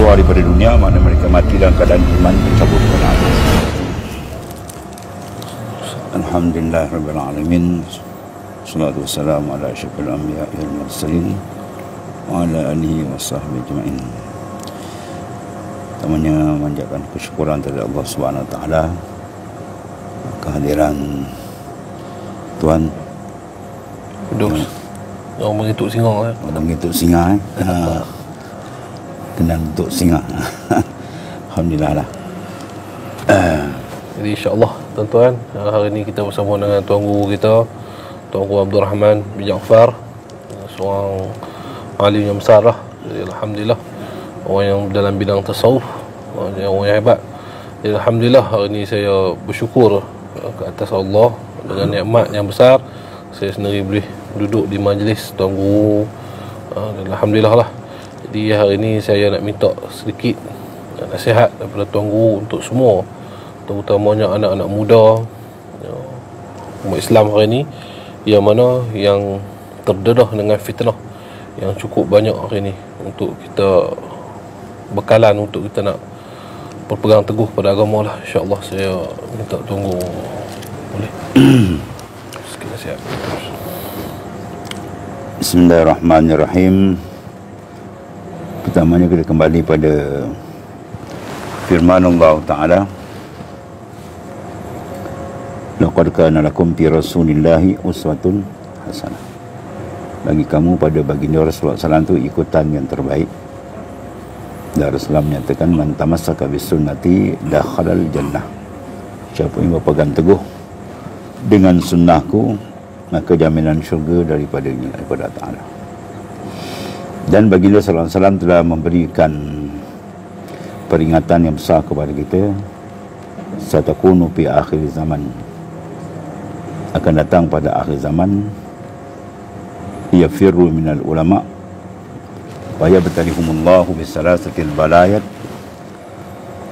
keluar daripada dunia, mana mereka mati dalam keadaan iman tercabut oleh Allah. Alhamdulillah Rabbil Alamin. Salatu wassalamu ala asyrafil anbiya wal mursalin wa ala alihi wa sahbihi ajma'in. Pertamanya manjatkan kesyukuran kepada Allah Subhanahu wa taala kehadiran Tuan yang mengituk singa mengituk singa kenal untuk singa. Alhamdulillah lah. Jadi insya-Allah tuan-tuan, hari ini kita bersama dengan tuan guru kita, Tuan Guru Abdul Rahman bin Jaafar, seorang alim yang besar lah. Jadi alhamdulillah, orang yang dalam bidang tasawuf, orang yang hebat. Jadi alhamdulillah hari ini saya bersyukur ke atas Allah dengan nikmat yang besar. Saya sendiri boleh duduk di majlis Tuan Guru. Alhamdulillah lah. Jadi hari ini saya nak minta sedikit nasihat daripada Tuan Guru untuk semua, terutamanya anak-anak muda umat Islam hari ini, yang mana yang terdedah dengan fitnah yang cukup banyak hari ini, untuk kita bekalan untuk kita nak berpegang teguh pada agama lah. InsyaAllah saya minta Tuan Guru boleh sikit nasihat. Bismillahirrahmanirrahim. Pertamanya kita kembali pada firman Allah Ta'ala, laqad kana lakum fi rasulillahi uswatun hasanah. Bagi kamu pada baginda Rasulullah SAW itu ikutan yang terbaik. Dan Rasulullah menyatakan, man tamassaka bisunnati dakhalal jannah. Siapa yang berpegang teguh dengan sunnahku, maka jaminan syurga daripadanya, daripada Ta'ala. Dan baginda sallallahu alaihi wasallam telah memberikan peringatan yang besar kepada kita, satakunu fi akhir zaman, akan datang pada akhir zaman, yafirru minal ulama wa yabtalihumullahu bisalasatil balayat,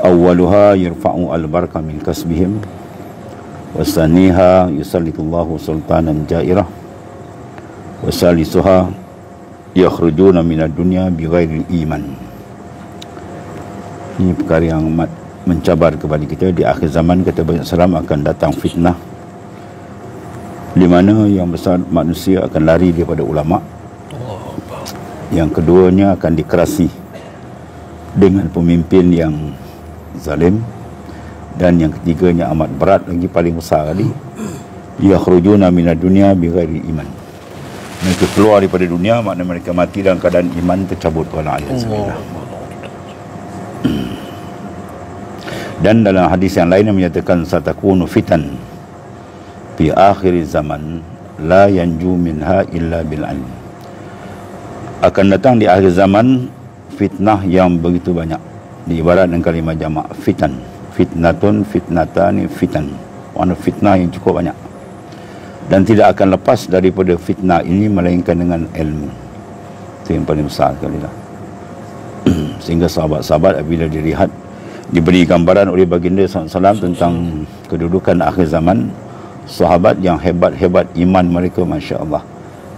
awwaluha yirfa'u al-baraka min kasbihim, wasaniha yusallitullahu sultanan jairah, wasalisuha yakhrujuna minad dunya bighairi iman. Ini perkara yang amat mencabar kepada kita. Di akhir zaman kata Nabi SAW akan datang fitnah, di mana yang besar manusia akan lari daripada ulama. Yang keduanya akan dikerasi dengan pemimpin yang zalim. Dan yang ketiganya amat berat lagi, paling besar kali, yakhrujuna minad dunya bighairi iman. Mereka keluar daripada dunia, maknanya mereka mati dalam keadaan iman tercabut oleh Allah. Dan dalam hadis yang lain yang menyatakan, satakunu fitan fi akhir zaman la yanju minha illa bil ilm. Akan datang di akhir zaman fitnah yang begitu banyak. Diibaratkan kalimah jamak fitan, fitnatun, fitnatani, fitan. Mana fitnah yang cukup banyak, dan tidak akan lepas daripada fitnah ini melainkan dengan ilmu. Itu yang paling besar sekali lah. Sehingga sahabat-sahabat apabila diberi gambaran oleh baginda SAW tentang kedudukan akhir zaman, sahabat yang hebat-hebat iman mereka, Masya Allah,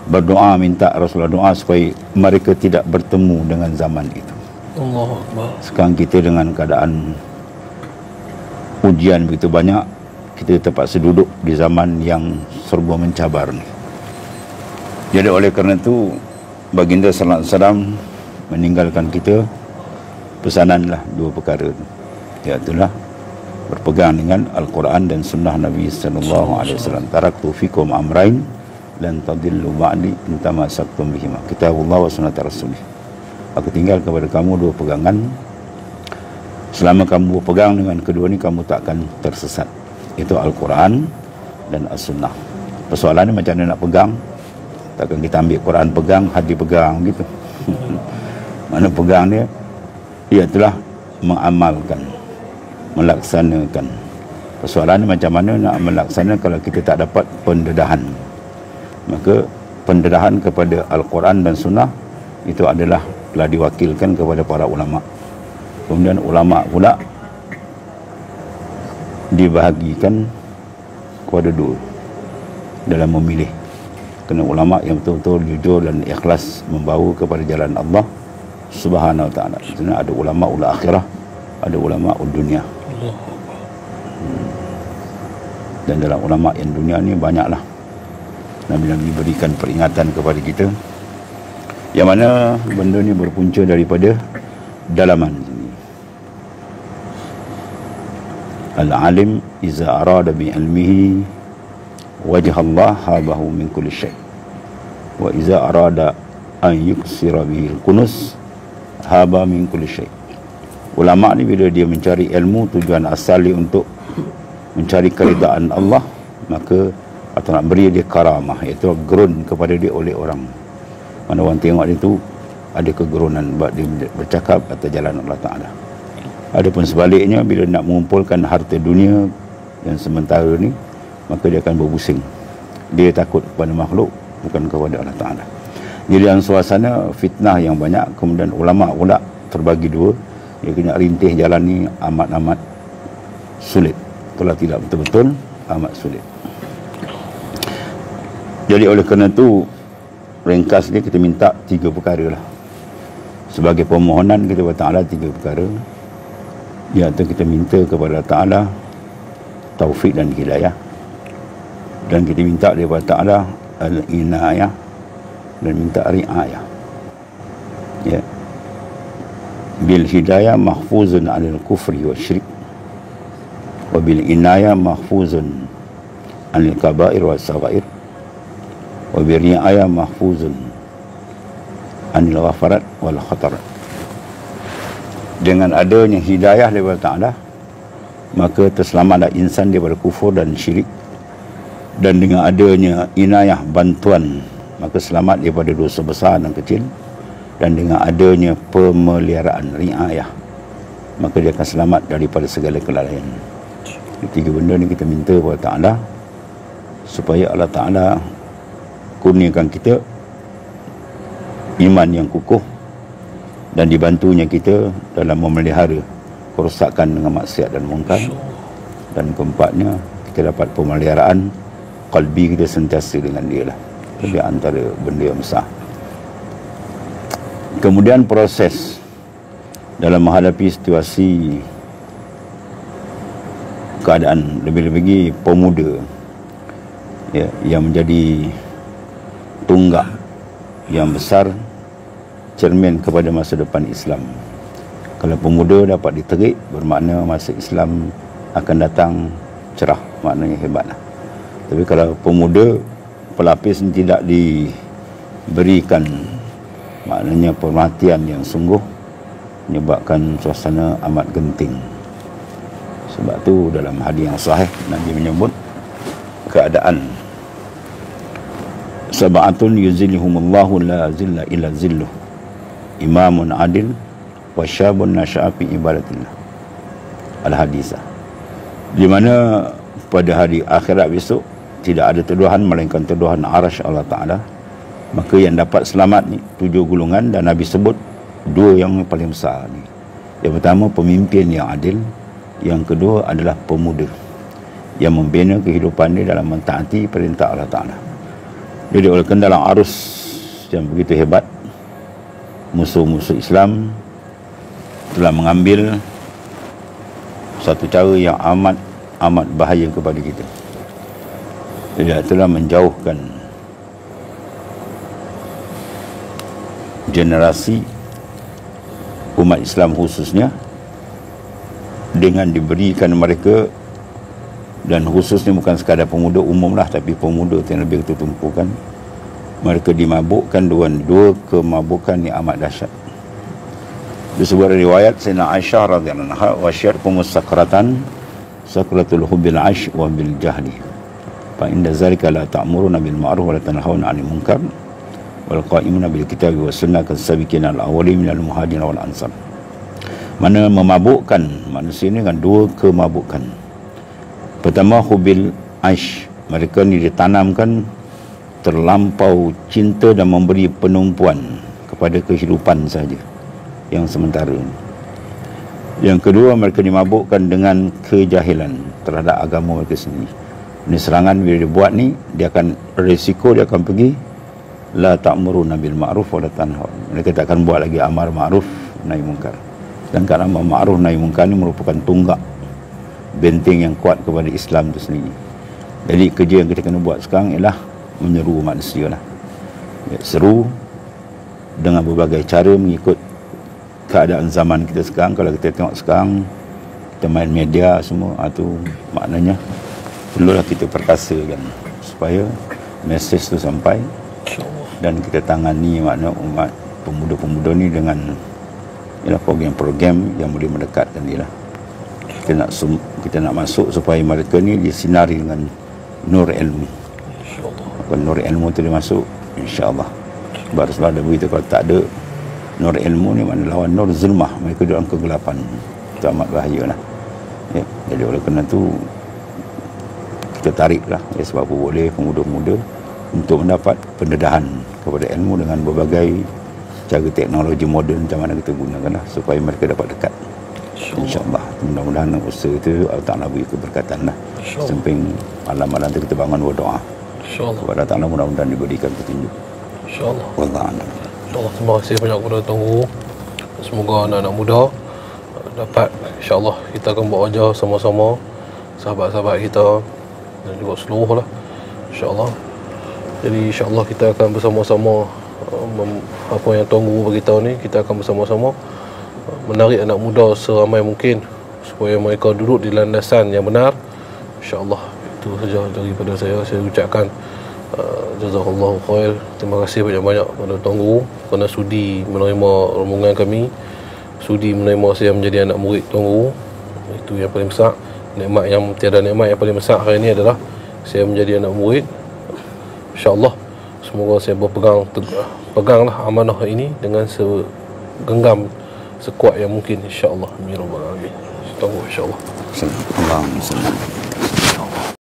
berdoa minta Rasulullah doa supaya mereka tidak bertemu dengan zaman itu. Allahu Akbar. Sekarang kita dengan keadaan ujian begitu banyak, kita terpaksa duduk di zaman yang serba mencabar ni. Jadi oleh kerana itu baginda sallallahu alaihi wasallam meninggalkan kita pesananlah dua perkara itu, iaitu berpegang dengan Al-Quran dan sunnah Nabi sallallahu alaihi wasallam. Taraktu fikum amrain lan tadillu ba'di in tamassaktum bihima, kitabullah wa sunnat rasulih. Aku tinggal kepada kamu dua pegangan, selama kamu berpegang dengan kedua ni kamu tak akan tersesat. Itu Al-Quran dan As-Sunnah. Persoalannya macam mana nak pegang. Takkan kita ambil Quran pegang, hadis pegang gitu. Mana pegang dia? Ia telah mengamalkan, melaksanakan. Persoalannya macam mana nak melaksanakan kalau kita tak dapat pendedahan. Maka pendedahan kepada Al-Quran dan Sunnah itu adalah telah diwakilkan kepada para ulama. Kemudian ulama pula dibahagikan kepada dua dalam memilih. Kena ulama yang betul-betul jujur dan ikhlas membawa kepada jalan Allah, Subhanahu wa ta'ala. Sebenarnya ada ulama ul akhirah, ada ulama ul dunia. Dan dalam ulama yang dunia ni banyaklah Nabi-Nabi berikan peringatan kepada kita, yang mana benda ni berpunca daripada dalaman sini. Al-alim iza arada bi ilmihi wajah Allah habahu min kulli syai', wa iza arada an yuksira bihi al-kunus haba min kulli syai'. Ulama ni bila dia mencari ilmu, tujuan asali untuk mencari keridaan Allah, maka atau nak beri dia karamah, iaitu gerun kepada dia oleh orang. Mana orang tengok dia tu ada kegerunan sebab dia bercakap atas jalan Allah Ta'ala. Adapun sebaliknya, bila nak mengumpulkan harta dunia yang sementara ni, maka dia akan berpusing. Dia takut kepada makhluk, bukan kepada Allah Ta'ala. Jadi dalam suasana fitnah yang banyak, kemudian ulama pula terbagi dua. Dia kena rintih jalan ni amat-amat sulit. Kalau tidak betul-betul amat sulit. Jadi oleh kerana itu, ringkas ni kita minta 3 perkara lah. Sebagai permohonan kita kepada Ta'ala 3 perkara. Iaitu kita minta kepada Ta'ala taufik dan hidayah. Dan kita minta daripada Ta'ala al-inayah dan minta ri'ayah. Ya. Bil hidayah mahfuzun 'anil kufri wa syirik. Wa bil inayah mahfuzun 'anil kaba'ir wa saghair. Wa bil ri'ayah mahfuzun 'anil ghafarat wal khatarat. Dengan adanya hidayah daripada Ta'ala, maka terselamatlah insan daripada kufur dan syirik. Dan dengan adanya inayah, bantuan, maka selamat daripada dosa besar dan kecil. Dan dengan adanya pemeliharaan, riayah, maka dia akan selamat daripada segala kelalaian. 3 benda ni kita minta kepada Ta'ala, supaya Allah Ta'ala kurniakan kita iman yang kukuh, dan dibantunya kita dalam memelihara kerosakan dengan maksiat dan mungkar. Dan keempatnya, kita dapat pemeliharaan qalbi kita sentiasa dengan dia lah. Itu antara benda yang besar. Kemudian proses dalam menghadapi situasi keadaan, lebih-lebih pemuda, ya, yang menjadi tunggak yang besar, cermin kepada masa depan Islam. Kalau pemuda dapat diterik, bermakna masa Islam akan datang cerah, maknanya hebatlah. Tapi kalau pemuda pelapis tidak diberikan, maknanya perhatian yang sungguh, menyebabkan suasana amat genting. Sebab tu dalam hadis yang sahih, Nabi menyebut keadaan sab'atun yuzillihumullahu la zilla illa zilluh, imamun adil wa syabun nasya'a fi ibadatillah. Al-hadisah. Di mana pada hari akhirat besok tidak ada tuduhan melainkan tuduhan arasy Allah Ta'ala. Maka yang dapat selamat ni 7 golongan, dan Nabi sebut 2 yang paling besar ni. Yang pertama, pemimpin yang adil. Yang kedua adalah pemuda yang membina kehidupan dia dalam mentaati perintah Allah Ta'ala. Jadi oleh kerana dalam arus yang begitu hebat, musuh-musuh Islam telah mengambil satu cara yang amat bahaya kepada kita. Dia telah menjauhkan generasi umat Islam khususnya, dengan diberikan mereka, dan khususnya bukan sekadar pemuda umum lah, tapi pemuda yang lebih kita tumpukan, mereka dimabukkan dua kemabukan yang amat dahsyat. Di sebuah riwayat Sayyidina Aisyah radhiyallahu anha, wasyarkum sakratan sakratul hubbil aish wa bil jahli fa inda zalika la ta'muruna bil ma'ruf wa la tanhauna 'anil munkar wal qa'imuna bil kitabi was sunnah kasabiqina al awwalin minal muhajirin wal ansar. Mana memabukkan manusia ini dengan 2 kemabukan. Pertama, hubil aish, mereka ni ditanamkan terlampau cinta dan memberi penumpuan kepada kehidupan saja yang sementara ini. Yang kedua, mereka dimabukkan dengan kejahilan terhadap agama mereka sendiri. Ini serangan bila dia buat ni, dia akan risiko, dia akan pergi la ta'muruna bil ma'ruf wa la tanhauna mereka tak akan buat lagi amar ma'ruf nahi munkar. Dan kerana amar ma'ruf nahi munkar ini merupakan tunggak benteng yang kuat kepada Islam itu sendiri. Jadi kerja yang kita kena buat sekarang ialah menyeru manusia lah. Seru dengan berbagai cara mengikut keadaan zaman kita sekarang. Kalau kita tengok sekarang, kita main media semua, itu maknanya perlulah kita perkasakan supaya mesej tu sampai dan kita tangani makna umat pemuda-pemuda ni dengan ialah program-program yang boleh mendekatkan dia lah. Kita nak masuk supaya mereka ni disinari dengan nur ilmu. Kalau nur ilmu tu dia masuk, insya-Allah. Sebab ada begitu, kalau tak ada nur ilmu ni mana lawan nur zulmah, mereka dalam kegelapan. Itu amat bahaya lah. Ya, jadi oleh kerana tu kita tariklah ya, sebab boleh pemuda-pemuda untuk mendapat pendedahan kepada ilmu dengan berbagai cara teknologi moden macam mana kita gunakan lah, supaya mereka dapat dekat. InsyaAllah. Mudah-mudahan usaha itu Allah Ta'ala beri keberkatan lah. Samping malam-malam itu kita bangun berdoa. InsyaAllah. Kepada Allah Ta'ala mudah-mudahan diberikan petunjuk. InsyaAllah. Wallahualam. InsyaAllah. Terima kasih banyak kepada Tuanku. Semoga anak-anak muda dapat, insyaAllah kita akan buat wajah sama-sama, sahabat-sahabat kita dan juga seluruh lah, insyaAllah. Jadi insyaAllah kita akan bersama-sama apa yang Tuan Guru beritahu ni, kita akan bersama-sama menarik anak muda seramai mungkin supaya mereka duduk di landasan yang benar, insyaAllah. Itu saja daripada saya ucapkan jazakallahu khair. Terima kasih banyak-banyak kepada Tuan Guru kerana sudi menerima rombongan kami, sudi menerima saya menjadi anak murid Tuan Guru. Itu yang paling besar. Nikmat yang tiada nikmat yang paling besar hari ini adalah saya menjadi anak murid. InsyaAllah semoga saya peganglah amanah ini dengan segenggam, sekuat yang mungkin, insyaAllah. Amin. InsyaAllah. Allahumma salli.